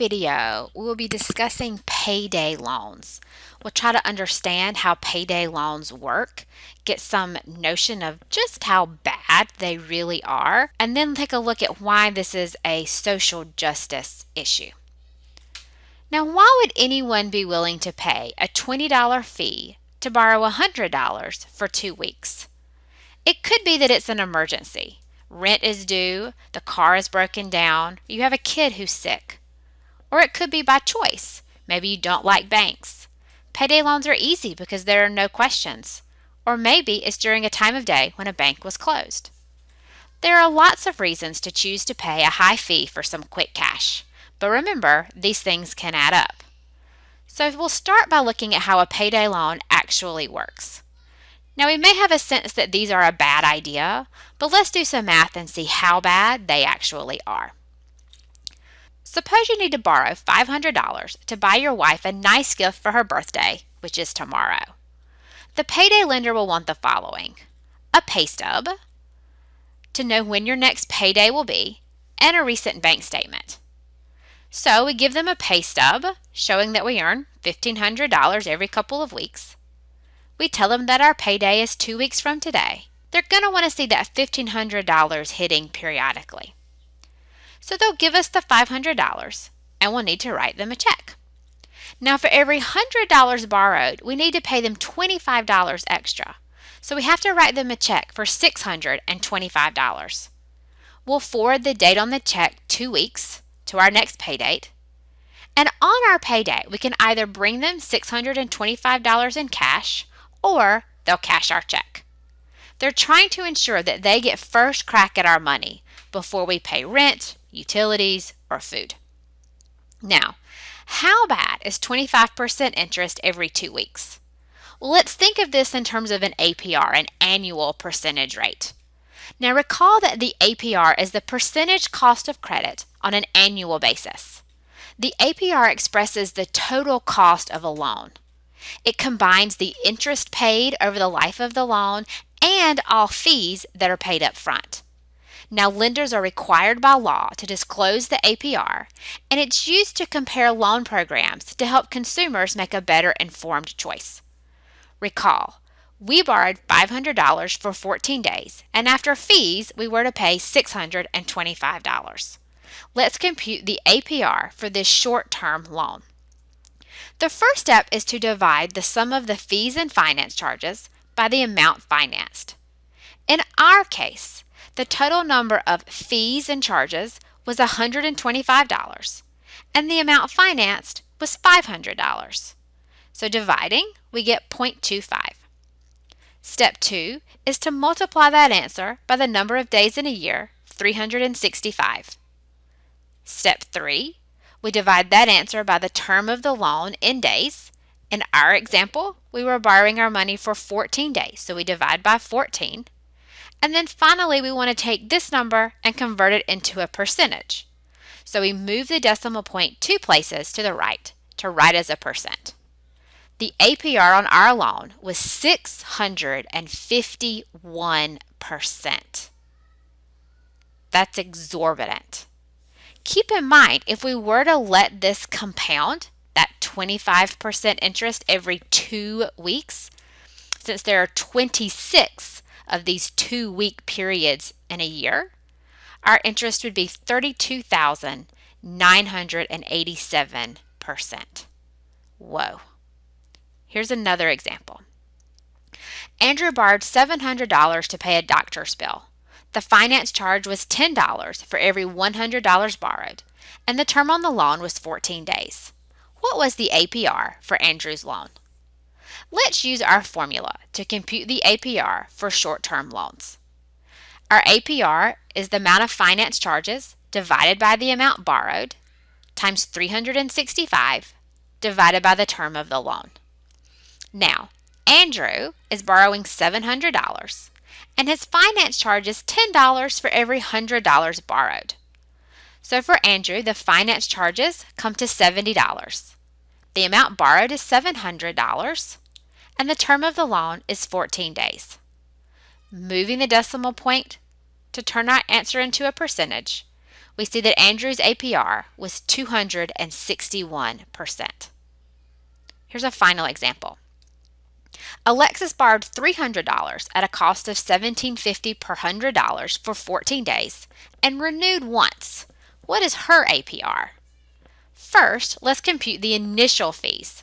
video, we will be discussing payday loans. We'll try to understand how payday loans work, get some notion of just how bad they really are, and then take a look at why this is a social justice issue. Now, why would anyone be willing to pay a $20 fee to borrow $100 for 2 weeks? It could be that it's an emergency. Rent is due, the car is broken down, you have a kid who's sick. Or it could be by choice. Maybe you don't like banks. Payday loans are easy because there are no questions. Or maybe it's during a time of day when a bank was closed. There are lots of reasons to choose to pay a high fee for some quick cash. But remember, these things can add up. So we'll start by looking at how a payday loan actually works. Now we may have a sense that these are a bad idea, but let's do some math and see how bad they actually are. Suppose you need to borrow $500 to buy your wife a nice gift for her birthday, which is tomorrow. The payday lender will want the following: a pay stub to know when your next payday will be, and a recent bank statement. So we give them a pay stub showing that we earn $1,500 every couple of weeks. We tell them that our payday is 2 weeks from today. They're going to want to see that $1,500 hitting periodically. So they'll give us the $500 and we'll need to write them a check. Now for every $100 borrowed, we need to pay them $25 extra. So we have to write them a check for $625. We'll forward the date on the check 2 weeks to our next pay date. And on our payday, we can either bring them $625 in cash or they'll cash our check. They're trying to ensure that they get first crack at our money before we pay rent, utilities, or food. Now, how bad is 25% interest every 2 weeks? Well, let's think of this in terms of an APR, an annual percentage rate. Now recall that the APR is the percentage cost of credit on an annual basis. The APR expresses the total cost of a loan. It combines the interest paid over the life of the loan and all fees that are paid up front. Now, lenders are required by law to disclose the APR, and it's used to compare loan programs to help consumers make a better informed choice. Recall, we borrowed $500 for 14 days, and after fees, we were to pay $625. Let's compute the APR for this short-term loan. The first step is to divide the sum of the fees and finance charges by the amount financed. In our case, the total number of fees and charges was $125, and the amount financed was $500. So dividing, we get 0.25. Step 2 is to multiply that answer by the number of days in a year, 365. Step 3, we divide that answer by the term of the loan in days. In our example, we were borrowing our money for 14 days, so we divide by 14. And then finally, we want to take this number and convert it into a percentage. So we move the decimal point 2 places to the right to write as a percent. The APR on our loan was 651%. That's exorbitant. Keep in mind, if we were to let this compound, that 25% interest every 2 weeks, since there are 26 of these 2-week periods in a year, our interest would be 32,987%. Whoa. Here's another example. Andrew borrowed $700 to pay a doctor's bill. The finance charge was $10 for every $100 borrowed, and the term on the loan was 14 days. What was the APR for Andrew's loan? Let's use our formula to compute the APR for short-term loans. Our APR is the amount of finance charges divided by the amount borrowed times 365 divided by the term of the loan. Now, Andrew is borrowing $700 and his finance charge is $10 for every $100 borrowed. So for Andrew, the finance charges come to $70. The amount borrowed is $700 and the term of the loan is 14 days. Moving the decimal point to turn our answer into a percentage, we see that Andrew's APR was 261%. Here's a final example. Alexis borrowed $300 at a cost of $17.50 per $100 for 14 days and renewed once. What is her APR? First, let's compute the initial fees.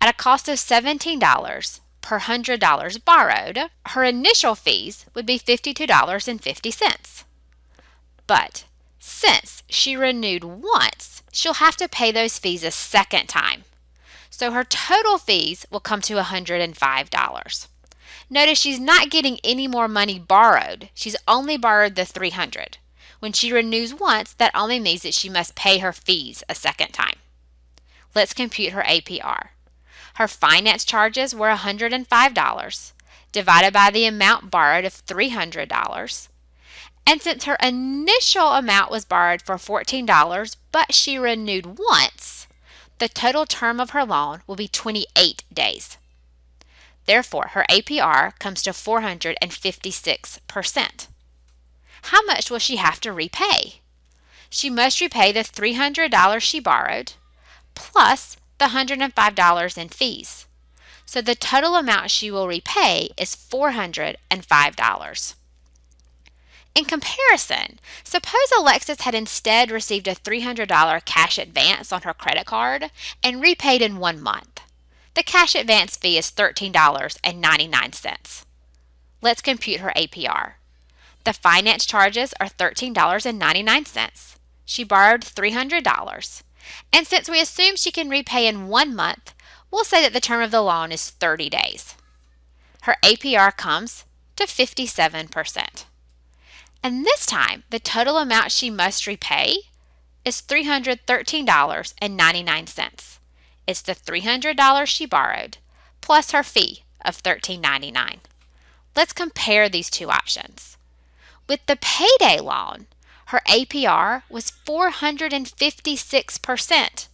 At a cost of $17 per $100 borrowed, her initial fees would be $52.50. But since she renewed once, she'll have to pay those fees a second time. So her total fees will come to $105. Notice she's not getting any more money borrowed. She's only borrowed the $300. When she renews once, that only means that she must pay her fees a second time. Let's compute her APR. Her finance charges were $105 divided by the amount borrowed of $300. And since her initial amount was borrowed for $14, but she renewed once, the total term of her loan will be 28 days. Therefore, her APR comes to 456%. How much will she have to repay? She must repay the $300 she borrowed plus the $105 in fees. So the total amount she will repay is $405. In comparison, suppose Alexis had instead received a $300 cash advance on her credit card and repaid in 1 month. The cash advance fee is $13.99. Let's compute her APR. The finance charges are $13.99. She borrowed $300. And since we assume she can repay in 1 month, we'll say that the term of the loan is 30 days. Her APR comes to 57%. And this time, the total amount she must repay is $313.99. It's the $300 she borrowed plus her fee of $13.99. Let's compare these two options. With the payday loan, her APR was 456%,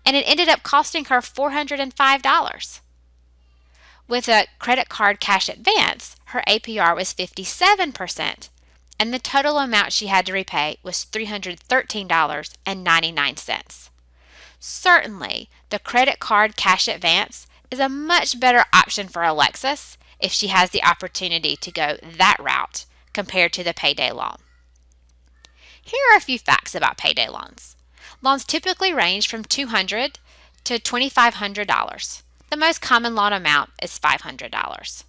and it ended up costing her $405. With a credit card cash advance, her APR was 57%, and the total amount she had to repay was $313.99. Certainly, the credit card cash advance is a much better option for Alexis if she has the opportunity to go that route compared to the payday loan. Here are a few facts about payday loans. Loans typically range from $200 to $2,500. The most common loan amount is $500.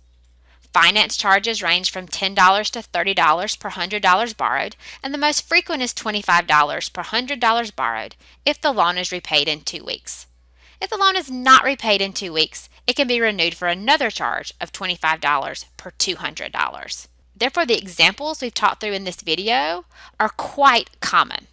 Finance charges range from $10 to $30 per $100 borrowed, and the most frequent is $25 per $100 borrowed if the loan is repaid in 2 weeks. If the loan is not repaid in 2 weeks, it can be renewed for another charge of $25 per $200. Therefore, the examples we've talked through in this video are quite common.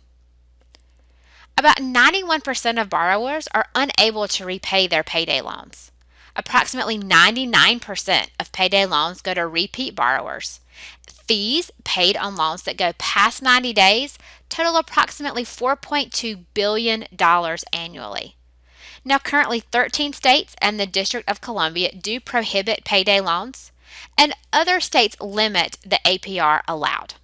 About 91% of borrowers are unable to repay their payday loans. Approximately 99% of payday loans go to repeat borrowers. Fees paid on loans that go past 90 days total approximately $4.2 billion annually. Now, currently 13 states and the District of Columbia do prohibit payday loans, and other states limit the APR allowed.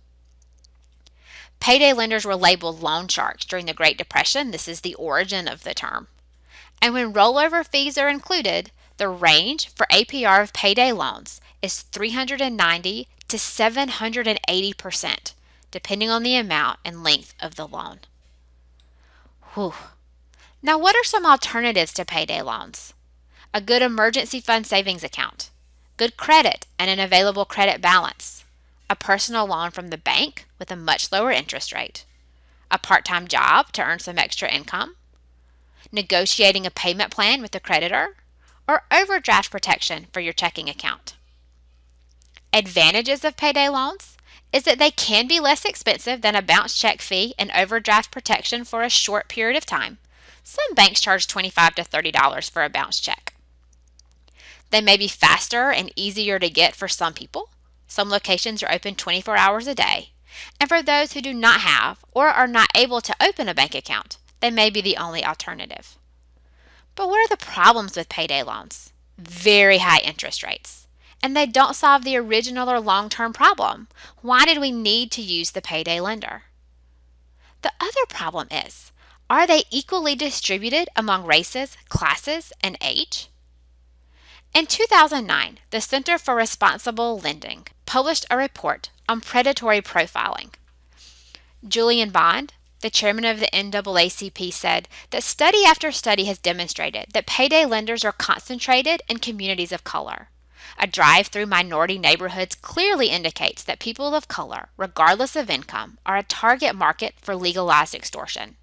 Payday lenders were labeled loan sharks during the Great Depression. This is the origin of the term. And when rollover fees are included, the range for APR of payday loans is 390 to 780%, depending on the amount and length of the loan. Whew. Now, what are some alternatives to payday loans? A good emergency fund savings account, good credit and an available credit balance, a personal loan from the bank with a much lower interest rate, a part-time job to earn some extra income, negotiating a payment plan with the creditor, or overdraft protection for your checking account. Advantages of payday loans is that they can be less expensive than a bounce check fee and overdraft protection for a short period of time. Some banks charge $25 to $30 for a bounce check. They may be faster and easier to get for some people. Some locations are open 24 hours a day. And for those who do not have or are not able to open a bank account, they may be the only alternative. But what are the problems with payday loans? Very high interest rates. And they don't solve the original or long-term problem. Why did we need to use the payday lender? The other problem is, are they equally distributed among races, classes, and age? In 2009, the Center for Responsible Lending published a report on predatory profiling. Julian Bond, the chairman of the NAACP, said that study after study has demonstrated that payday lenders are concentrated in communities of color. A drive through minority neighborhoods clearly indicates that people of color, regardless of income, are a target market for legalized extortion.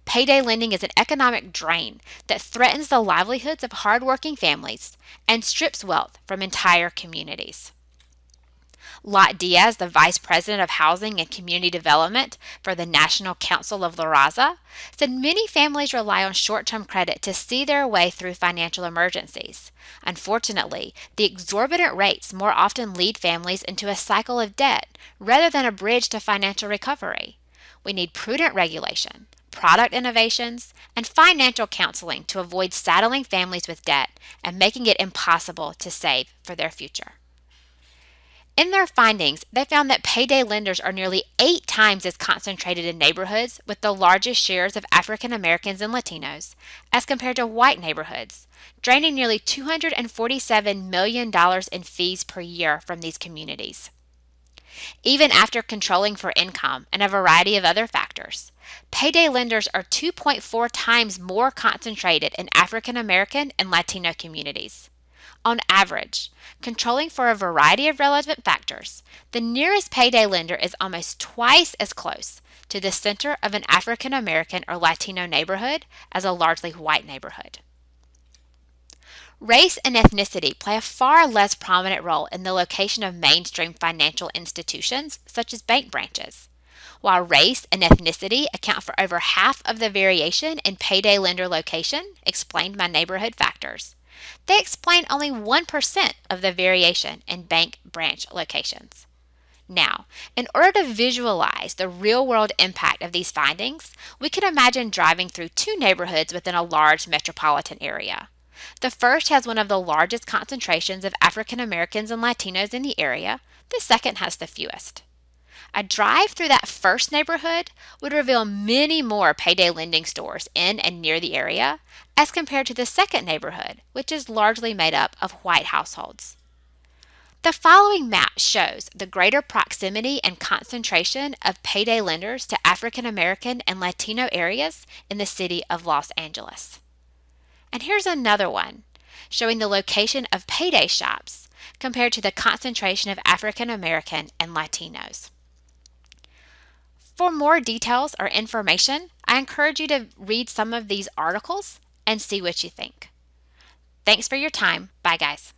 Payday lending is an economic drain that threatens the livelihoods of hardworking families and strips wealth from entire communities. Lot Diaz, the Vice President of Housing and Community Development for the National Council of La Raza, said many families rely on short-term credit to see their way through financial emergencies. Unfortunately, the exorbitant rates more often lead families into a cycle of debt rather than a bridge to financial recovery. We need prudent regulation, product innovations, and financial counseling to avoid saddling families with debt and making it impossible to save for their future. In their findings, they found that payday lenders are nearly 8 times as concentrated in neighborhoods with the largest shares of African Americans and Latinos as compared to white neighborhoods, draining nearly $247 million in fees per year from these communities. Even after controlling for income and a variety of other factors, payday lenders are 2.4 times more concentrated in African American and Latino communities. On average, controlling for a variety of relevant factors, the nearest payday lender is almost twice as close to the center of an African American or Latino neighborhood as a largely white neighborhood. Race and ethnicity play a far less prominent role in the location of mainstream financial institutions, such as bank branches. While race and ethnicity account for over half of the variation in payday lender location explained by neighborhood factors, they explain only 1% of the variation in bank branch locations. Now, in order to visualize the real-world impact of these findings, we can imagine driving through 2 neighborhoods within a large metropolitan area. The first has one of the largest concentrations of African Americans and Latinos in the area. The second has the fewest. A drive through that first neighborhood would reveal many more payday lending stores in and near the area as compared to the second neighborhood, which is largely made up of white households. The following map shows the greater proximity and concentration of payday lenders to African American and Latino areas in the city of Los Angeles. And here's another one showing the location of payday shops compared to the concentration of African American and Latinos. For more details or information, I encourage you to read some of these articles and see what you think. Thanks for your time. Bye, guys.